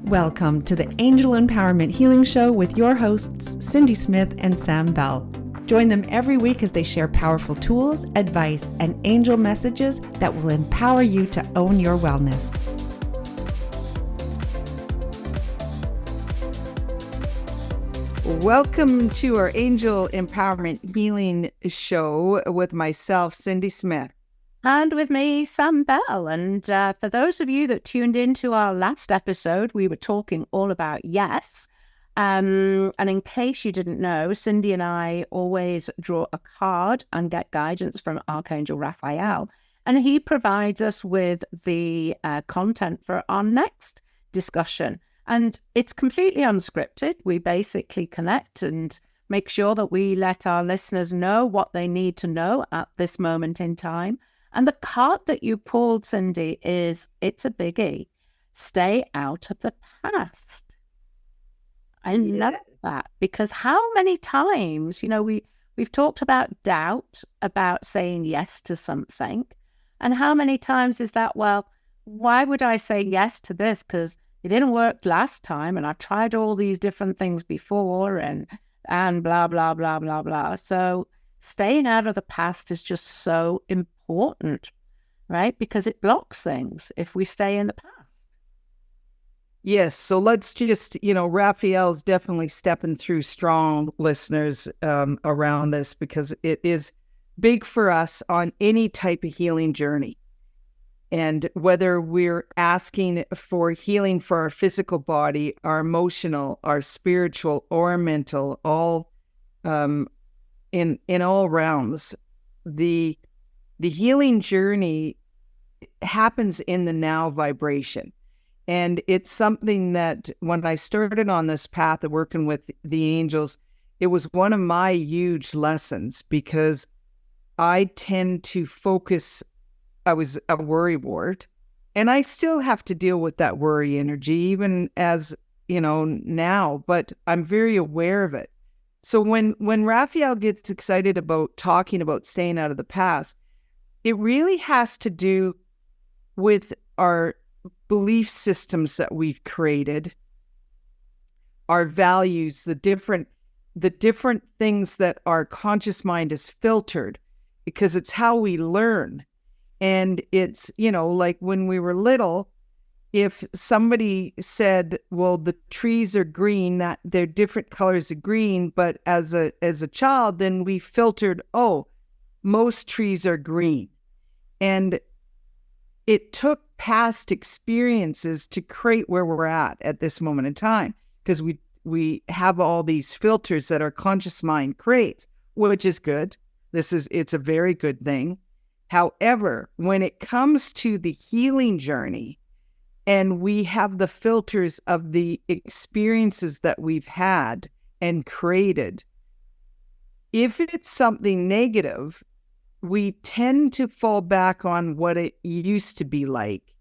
Welcome to the Angel Empowerment Healing Show with your hosts, Cindy Smith and Sam Bell. Join them every week as they share powerful tools, advice, and angel messages that will empower you to own your wellness. Welcome to our Angel Empowerment Healing Show with myself, Cindy Smith. And with me, Sam Bell. And for those of you that tuned into our last episode, we were talking all about yes. And in case you didn't know, Cindy and I always draw a card and get guidance from Archangel Raphael. And he provides us with the content for our next discussion. And it's completely unscripted. We basically connect and make sure that we let our listeners know what they need to know at this moment in time. And the card that you pulled, Cindy, it's a biggie. Stay out of the past. I love that, because how many times, we've talked about doubt, about saying yes to something. And how many times is that, well, why would I say yes to this? Because it didn't work last time, and I tried all these different things before, and blah, blah, blah, blah, blah. So staying out of the past is just so important, right? Because it blocks things if we stay in the past. Yes, so let's just, Raphael's definitely stepping through strong, listeners, around this, because it is big for us on any type of healing journey. And whether we're asking for healing for our physical body, our emotional, our spiritual, or mental, all in all realms, the healing journey happens in the now vibration. And it's something that when I started on this path of working with the angels, it was one of my huge lessons, because I tend to focus. I was a worrywart, and I still have to deal with that worry energy, even as, now, but I'm very aware of it. So when Raphael gets excited about talking about staying out of the past, it really has to do with our belief systems that we've created, our values, the different things that our conscious mind is filtered, because it's how we learn. And it's, like when we were little, if somebody said, well, the trees are green, that they're different colors of green, but as a child, then we filtered, most trees are green. And it took past experiences to create where we're at this moment in time, because we have all these filters that our conscious mind creates, which is good. It's a very good thing. However, when it comes to the healing journey, and we have the filters of the experiences that we've had and created, if it's something negative, we tend to fall back on what it used to be like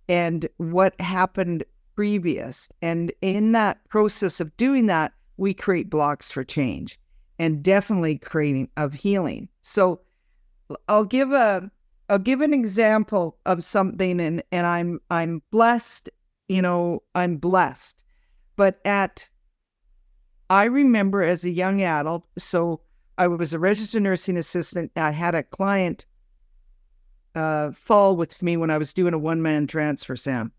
and what happened previous. And in that process of doing that, we create blocks for change, and definitely creating of healing. So I'll give an example of something, and I'm blessed, I'm blessed. But I remember as a young adult, so I was a registered nursing assistant. I had a client fall with me when I was doing a one-man transfer, Sam.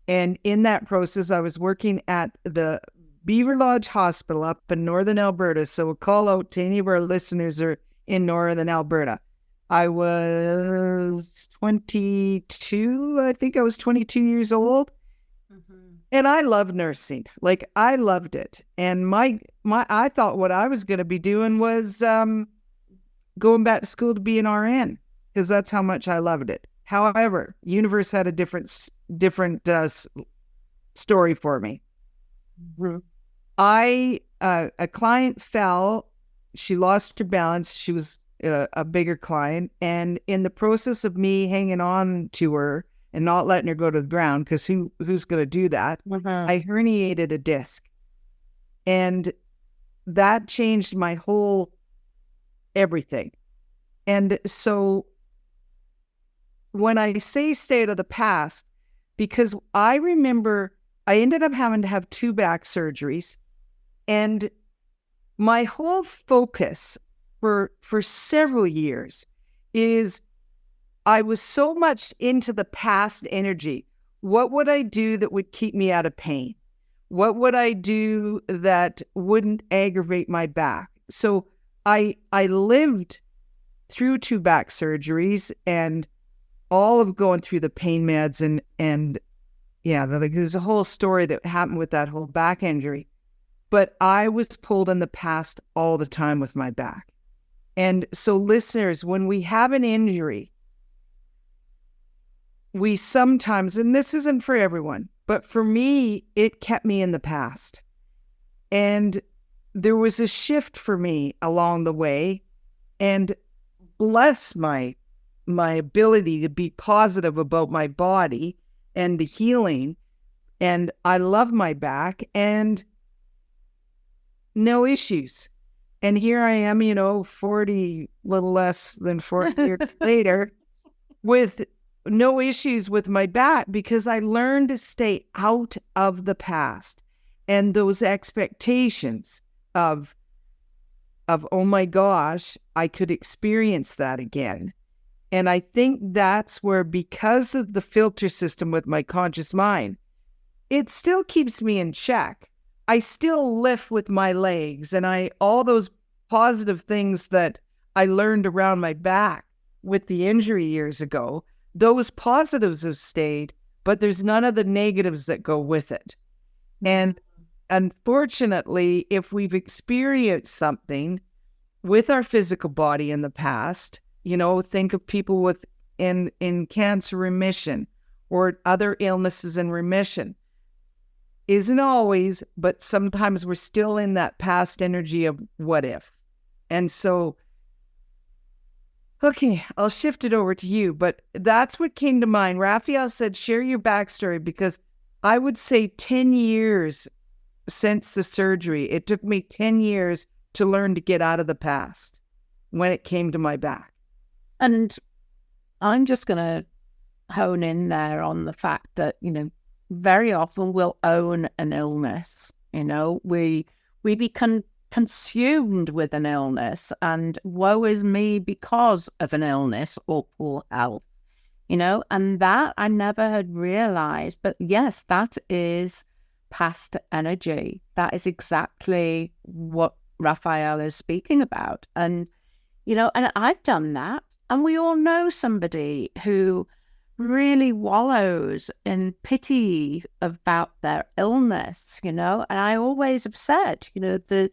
And in that process, I was working at the Beaver Lodge Hospital up in Northern Alberta. So we'll call out to any of our listeners who are in Northern Alberta. I was 22. I think I was 22 years old. Mm-hmm. And I loved nursing. Like, I loved it. And I thought what I was going to be doing was going back to school to be an RN, because that's how much I loved it. However, universe had a different story for me. Mm-hmm. A client fell. She lost her balance. She was a bigger client, and in the process of me hanging on to her and not letting her go to the ground, because who's going to do that? Mm-hmm. I herniated a disc, and that changed my whole everything. And so when I say stay out of the past, because I remember I ended up having to have 2 back surgeries. And my whole focus for several years is I was so much into the past energy. What would I do that would keep me out of pain? What would I do that wouldn't aggravate my back? So I lived through 2 back surgeries and all of going through the pain meds and yeah, like there's a whole story that happened with that whole back injury. But I was pulled in the past all the time with my back. And so listeners, when we have an injury, we sometimes, and this isn't for everyone, but for me, it kept me in the past. And there was a shift for me along the way, and bless my ability to be positive about my body and the healing. And I love my back and no issues. And here I am, 40, little less than 40 years later, with no issues with my back because I learned to stay out of the past and those expectations of oh my gosh, I could experience that again. And I think that's where, because of the filter system with my conscious mind, it still keeps me in check. I still lift with my legs and all those positive things that I learned around my back with the injury years ago, those positives have stayed, but there's none of the negatives that go with it. And unfortunately, if we've experienced something with our physical body in the past, think of people in cancer remission or other illnesses in remission. Isn't always, but sometimes we're still in that past energy of what if. And so, okay, I'll shift it over to you, but that's what came to mind. Raphael said, share your backstory, because I would say 10 years since the surgery, it took me 10 years to learn to get out of the past when it came to my back. And I'm just going to hone in there on the fact that, very often we'll own an illness. We become consumed with an illness, and woe is me because of an illness or poor health, and that I never had realized. But yes, that is past energy. That is exactly what Raphael is speaking about. And, and I've done that. And we all know somebody who really wallows in pity about their illness, and I always have said, the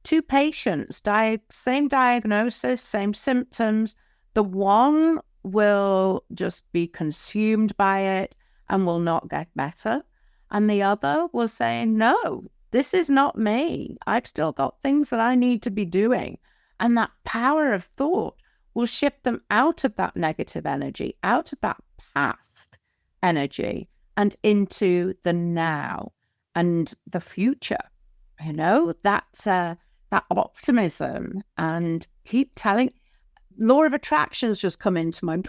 2 patients, same diagnosis, same symptoms, the one will just be consumed by it and will not get better. And the other will say, no, this is not me. I've still got things that I need to be doing. And that power of thought will shift them out of that negative energy, out of that past energy, and into the now and the future. That optimism, and keep telling. Law of attraction's just come into my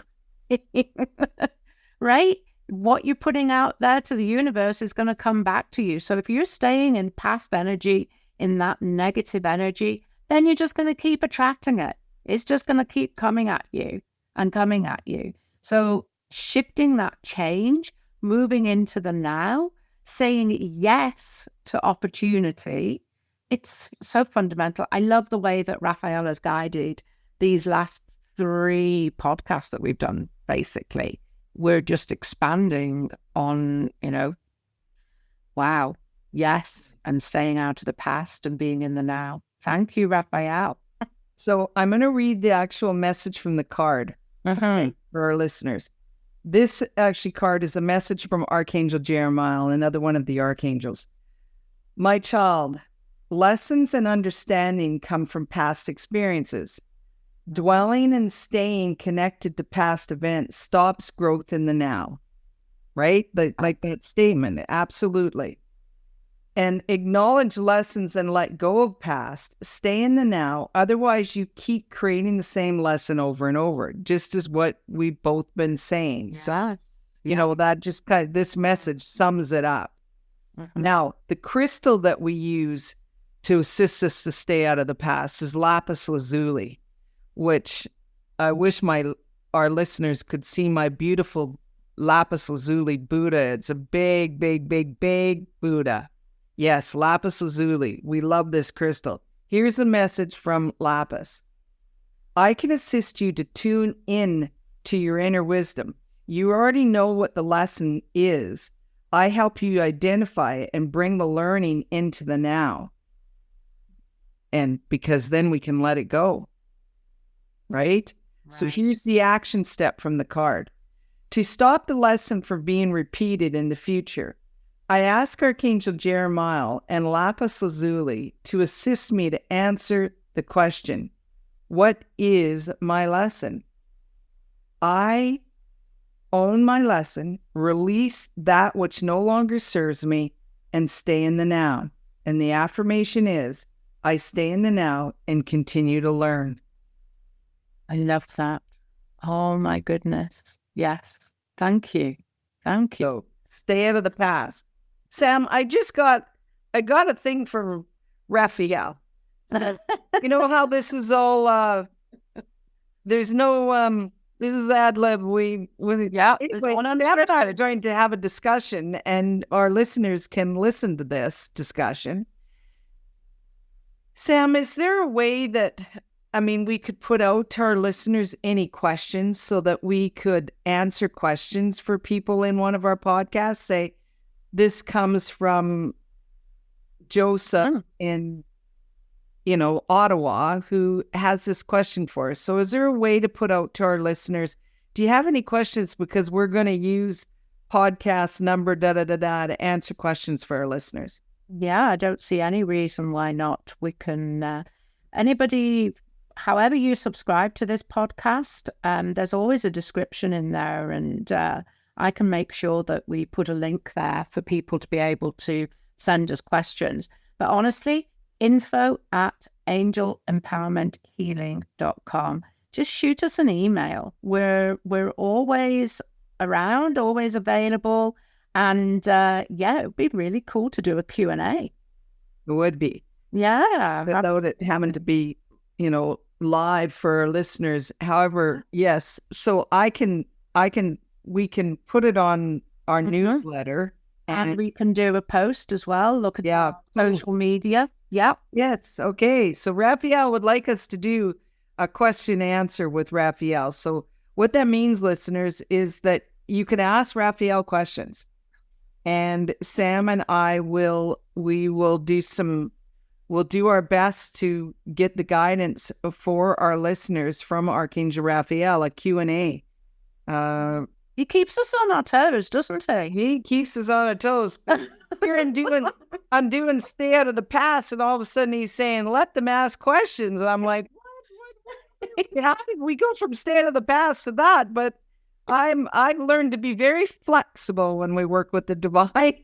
right? What you're putting out there to the universe is going to come back to you. So if you're staying in past energy, in that negative energy, then you're just going to keep attracting it. It's just going to keep coming at you and coming at you. So shifting that change, moving into the now, saying yes to opportunity, it's so fundamental. I love the way that Raphael has guided these last 3 podcasts that we've done, basically. We're just expanding on, wow, yes, and staying out of the past and being in the now. Thank you, Raphael. So I'm going to read the actual message from the card for our listeners. This actually card is a message from Archangel Jeremiah, another one of the archangels. My child, lessons and understanding come from past experiences. Dwelling and staying connected to past events stops growth in the now, right? Like that statement, absolutely. And acknowledge lessons and let go of past. Stay in the now. Otherwise, you keep creating the same lesson over and over, just as what we've both been saying. Yes. So, that just this message sums it up. Mm-hmm. Now, the crystal that we use to assist us to stay out of the past is lapis lazuli, which I wish our listeners could see my beautiful lapis lazuli Buddha. It's a big, big, big, big Buddha. Yes, lapis lazuli. We love this crystal. Here's a message from lapis. I can assist you to tune in to your inner wisdom. You already know what the lesson is. I help you identify it and bring the learning into the now. And because then we can let it go. Right? So here's the action step from the card. To stop the lesson from being repeated in the future, I ask Archangel Jeremiah and lapis lazuli to assist me to answer the question, what is my lesson? I own my lesson, release that which no longer serves me, and stay in the now. And the affirmation is, I stay in the now and continue to learn. I love that. Oh my goodness. Yes. Thank you. Thank you. So stay out of the past. Sam, I got a thing from Raphael. You know how this is all, there's no, this is ad lib. Anyway, Sam and I are trying to have a discussion, and our listeners can listen to this discussion. Sam, is there a way that, we could put out to our listeners any questions so that we could answer questions for people in one of our podcasts? Say, this comes from Joseph in, Ottawa, who has this question for us. So is there a way to put out to our listeners, do you have any questions? Because we're going to use podcast number, to answer questions for our listeners. Yeah, I don't see any reason why not. We can, anybody, however you subscribe to this podcast, there's always a description in there, and I can make sure that we put a link there for people to be able to send us questions. But honestly, info@angelempowermenthealing.com. Just shoot us an email. We're always around, always available. And it would be really cool to do a Q&A. It would be. Yeah. Without it having to be, live for our listeners. However, yes. So we can put it on our newsletter. And we can do a post as well. Look at social media. Yeah. Yes. Okay. So Raphael would like us to do a question answer with Raphael. So what that means, listeners, is that you can ask Raphael questions. And Sam and I will do our best to get the guidance for our listeners from Archangel Raphael, a Q&A. He keeps us on our toes, doesn't he? He keeps us on our toes. Here I'm doing stay out of the past, and all of a sudden he's saying, let them ask questions. And I'm like, what? How did we go from stay out of the past to that? But I've learned to be very flexible when we work with the divine.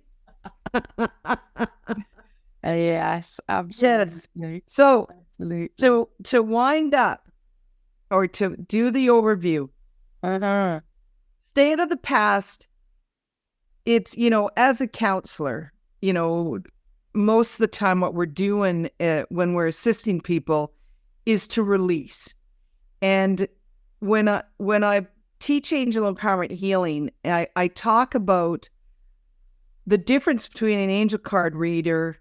Yes, absolutely. Yes. So to wind up, or to do the overview, stay out of the past. It's, as a counselor, most of the time what we're doing when we're assisting people is to release. And when I teach angel empowerment healing, I talk about the difference between an angel card reader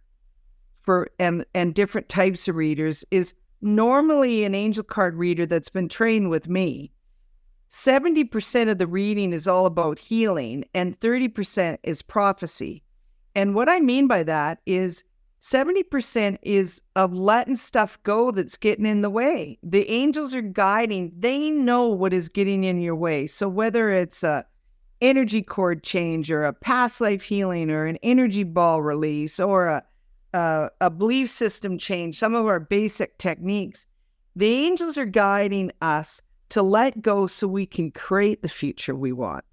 and different types of readers is normally an angel card reader that's been trained with me. 70% of the reading is all about healing and 30% is prophecy. And what I mean by that is 70% is of letting stuff go that's getting in the way. The angels are guiding. They know what is getting in your way. So whether it's a energy cord change or a past life healing or an energy ball release or a belief system change, some of our basic techniques, the angels are guiding us to let go so we can create the future we want.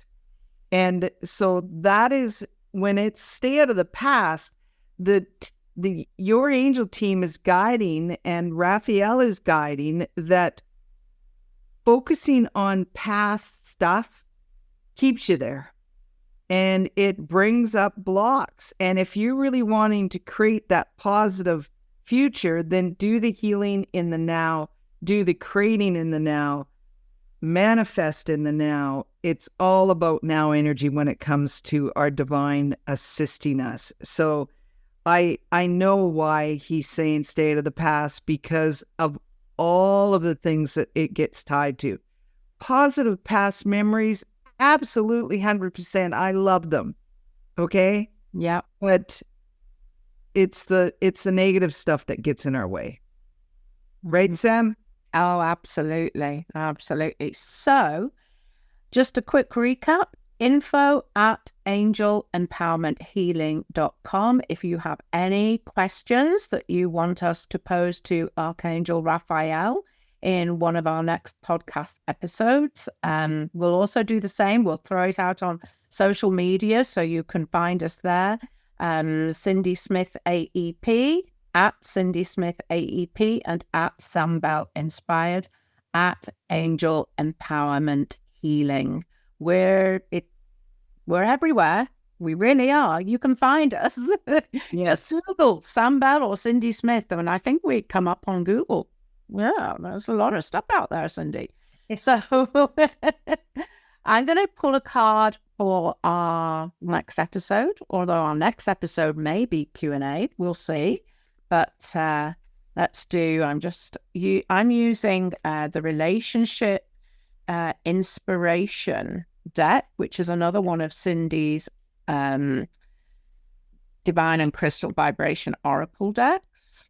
And so that is when it's stay out of the past, your angel team is guiding and Raphael is guiding that focusing on past stuff keeps you there. and it brings up blocks. And if you're really wanting to create that positive future, then do the healing in the now, do the creating in the now, manifest in the now. It's all about now energy when it comes to our divine assisting us. So I know why he's saying stay out of the past, because of all of the things that it gets tied to. Positive past memories, absolutely 100%. I love them. Okay? Yeah. But it's the negative stuff that gets in our way. Right, Sam? Oh, absolutely. Absolutely. So just a quick recap, info@angelempowermenthealing.com. If you have any questions that you want us to pose to Archangel Raphael in one of our next podcast episodes, we'll also do the same. We'll throw it out on social media so you can find us there. Cindy Smith AEP, @Cindy Smith AEP, and @Sam Bell Inspired, @Angel Empowerment Healing. We're everywhere. We really are. You can find us. Yes. Just Google Sam Bell or Cindy Smith, and I think we come up on Google. Yeah, there's a lot of stuff out there, Cindy. So I'm going to pull a card for our next episode, although our next episode may be Q&A. We'll see. But let's do, I'm using the relationship inspiration deck, which is another one of Cindy's Divine and Crystal Vibration Oracle decks.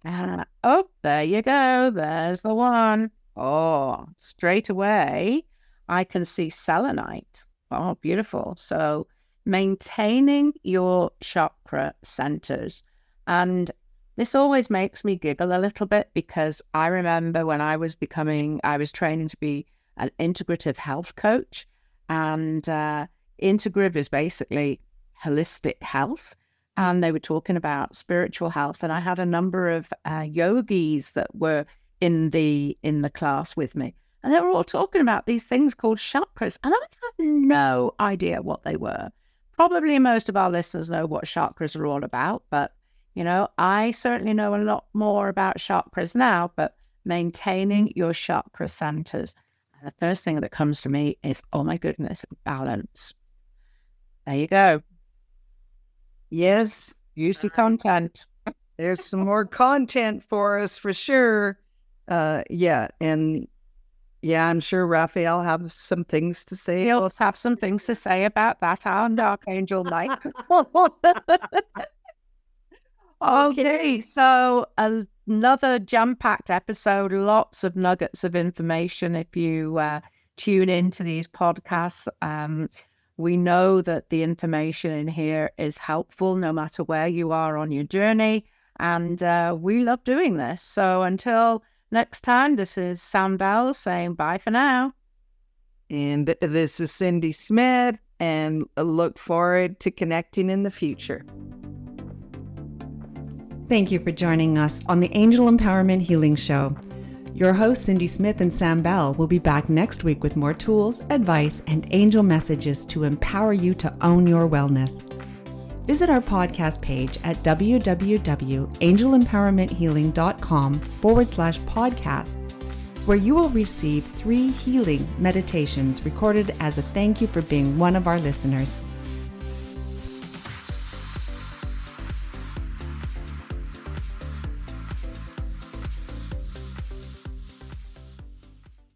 Oh, there you go. There's the one. Oh, straight away, I can see selenite. Oh, beautiful. So maintaining your chakra centers. And this always makes me giggle a little bit, because I remember when I was training to be an integrative health coach. And integrative is basically holistic health. And they were talking about spiritual health. And I had a number of yogis that were in the class with me. And they were all talking about these things called chakras. And I had no idea what they were. Probably most of our listeners know what chakras are all about. But, I certainly know a lot more about chakras now. But maintaining your chakra centers. And the first thing that comes to me is, oh my goodness, balance. There you go. Yes. Juicy content. There's some more content for us for sure. And I'm sure Raphael have some things to say. He'll have some things to say about that on Archangel Mike. Okay, so another jam-packed episode, lots of nuggets of information if you tune into these podcasts. We know that the information in here is helpful no matter where you are on your journey, and we love doing this. So until next time, this is Sam Bell saying bye for now. And this is Cindy Smith, and look forward to connecting in the future. Thank you for joining us on the Angel Empowerment Healing Show. Your hosts, Cindy Smith and Sam Bell, will be back next week with more tools, advice, and angel messages to empower you to own your wellness. Visit our podcast page at www.angelempowermenthealing.com/podcast, where you will receive 3 healing meditations recorded as a thank you for being one of our listeners.